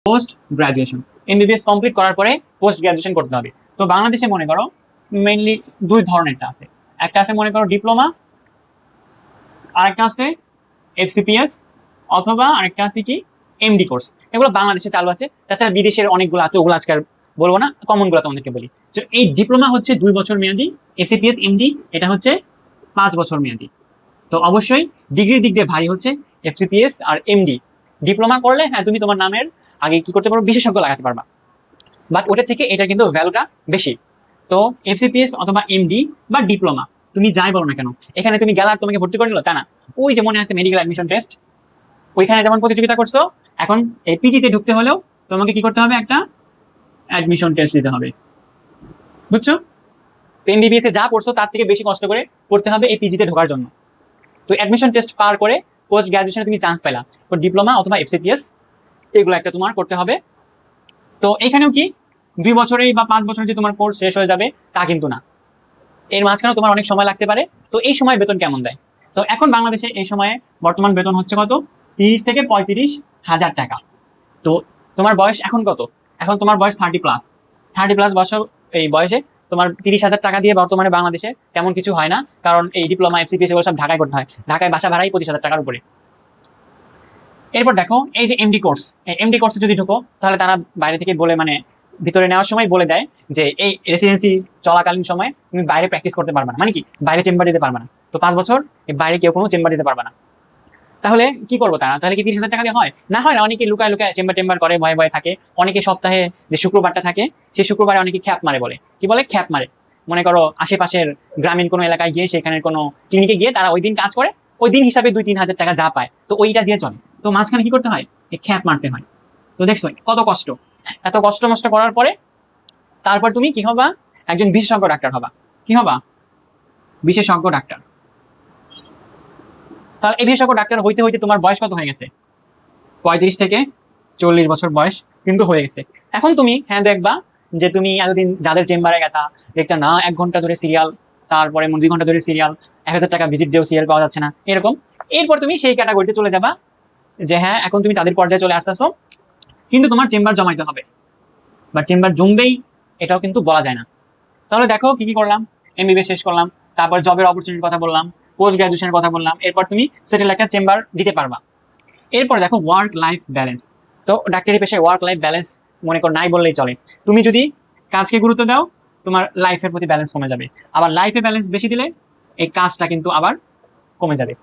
Post graduation. MBBS complete করার পরে post graduation করতে হবে। তো বাংলাদেশে মনে করো মেইনলি দুই ধরনেরটা আছে। একটা আছে মনে করো ডিপ্লোমা, আরেকটা আছে এফসিপিএস, অথবা আরেকটা আছে কি এমডি কোর্স। এগুলো বাংলাদেশে চালু আছে, তাছাড়া বিদেশের অনেকগুলো আছে, ওগুলো আজকে আর বলবো না, কমন গুলো তোমাদেরকে বলি। তো এই ডিপ্লোমা হচ্ছে 2 বছর মেয়াদি, এফসিপিএস এমডি এটা হচ্ছে 5 বছর মেয়াদি। তো অবশ্যই ডিগ্রির দিক দিয়ে ভারী হচ্ছে এফসিপিএস আর এমডি। ডিপ্লোমা করলে হ্যাঁ তুমি তোমার নামের আগে কি করতে পারো, বিশেষজ্ঞ লাগাতে পারবা, বাট ওটা থেকে এটা কিন্তু ভ্যালুটা বেশি। তো এফসিপিএস অথবা এমডি বা ডিপ্লোমা তুমি যাই বলো না কেন, এখানে তুমি গেলা আর তোমাকে ভর্তি করে নিলো তা না। ওই যে মনে আছে মেডিকেল অ্যাডমিশন টেস্ট, ওইখানে যেমন প্রতিযোগিতা করছো, এখন এই পিজিতে ঢুকতে হলেও তোমাকে কি করতে হবে, একটা অ্যাডমিশন টেস্ট দিতে হবে, বুঝছো? এমবিবিএস এ যা পড়ছো তার থেকে বেশি কষ্ট করে পড়তে হবে এই পিজিতে ঢোকার জন্য। তো অ্যাডমিশন টেস্ট পার করে পোস্ট গ্রাজুয়েশনে তুমি চান্স পেলা, তো ডিপ্লোমা অথবা এফসিপিএস এগুলো একটা তোমার করতে হবে। তো এখানেও কি 2 বছরেই বা 5 বছরে যে তোমার কোর্স শেষ হয়ে যাবে তা কিন্তু না, এর মাঝখানেও তোমার অনেক সময় লাগতে পারে। তো এই সময় বেতন কেমন দেয়? তো এখন বাংলাদেশে এই সময়ে বর্তমান বেতন হচ্ছে কত, 30 থেকে 35 হাজার টাকা। তো তোমার বয়স এখন কত? এখন তোমার বয়স 30+। 30+ বছর এই বয়সে তোমার 30 হাজার টাকা দিয়ে বর্তমানে বাংলাদেশে তেমন কিছু হয় না, কারণ এই ডিপ্লোমা এফসিপিএস এগুলো সব ঢাকায় করতে হয়, ঢাকায় বাসা ভাড়াই 25 হাজার টাকার উপরে। এরপর দেখো এই যে এমডি কোর্স, এমডি কোর্সে যদি ঢুকো তাহলে তারা বাইরে থেকে বলে, মানে ভিতরে নেওয়ার সময় বলে দেয় যে এই রেসিডেন্সি চলাকালীন সময় তুমি বাইরে প্র্যাকটিস করতে পারবে না, মানে কি বাইরে চেম্বার দিতে পারবে না। তো 5 বছর বাইরে কেউ কোনো চেম্বার দিতে পারবে না। তাহলে কি করবো তারা, তাহলে কি 30 হাজার টাকা দিয়ে হয়? না হয় না, অনেকে লুকায় লুকায় চেম্বার টেম্বার করে, ভয়ে ভয়ে থাকে। অনেকে সপ্তাহে যে শুক্রবারটা থাকে সেই শুক্রবারে অনেকে খ্যাপ মারে, বলে কি বলে খ্যাপ মারে, মনে করো আশেপাশের গ্রামীণ কোনো এলাকায় গিয়ে সেখানের কোনো ক্লিনিকে গিয়ে তারা ওই দিন কাজ করে, ওই দিন হিসাবে 2-3 হাজার টাকা যা পায় তো ওইটা দিয়ে চলে। তো মাঝখানে কি করতে হয়, এই খ্যাপ মারতে হয়। তো দেখছো কত কষ্ট, এত কষ্ট মষ্ট করার পরে তারপর তুমি কি হবা, একজন বিশেষজ্ঞ ডাক্তার হবা। কি হবা, বিশেষজ্ঞ ডাক্তার। তাহলে এই বিশেষজ্ঞ ডাক্তার হইতে হইতে তোমার বয়স কত হয়ে গেছে, 35 থেকে 40 বছর বয়স কিন্তু হয়ে গেছে। এখন তুমি হ্যাঁ দেখবা যে তুমি এতদিন যাদের চেম্বারে গেতা, দেখতে না 1 ঘন্টা ধরে সিরিয়াল, তারপরে 2 ঘন্টা ধরে সিরিয়াল, 1000 টাকা ভিজিট দিয়েও সিরিয়াল পাওয়া যাচ্ছে না এরকম। এরপর তুমি সেই ক্যাটাগরিতে চলে যাবা যে হ্যাঁ এখন তুমি তাদের পর্যায়ে চলে আসতেছো, কিন্তু তোমার চেম্বার জমাইতে হবে, বা চেম্বার জমবেই এটাও কিন্তু বলা যায় না। তাহলে দেখো কি কি করলাম, এমবিবিএস শেষ করলাম, তারপর জবের অপরচুনিটির কথা বললাম, পোস্ট গ্রাজুয়েশনের কথা বললাম, এরপর তুমি সেটেল একটা চেম্বার দিতে পারবা। এরপর দেখো ওয়ার্ক লাইফ ব্যালেন্স। তো ডাক্তারি পেশায় ওয়ার্ক লাইফ ব্যালেন্স মনে কর নাই বললেই চলে। তুমি যদি কাজকে গুরুত্ব দাও তোমার লাইফের প্রতি ব্যালেন্স কমে যাবে, আবার লাইফে ব্যালেন্স বেশি দিলে এই কাজটা কিন্তু আবার কমে যাবে।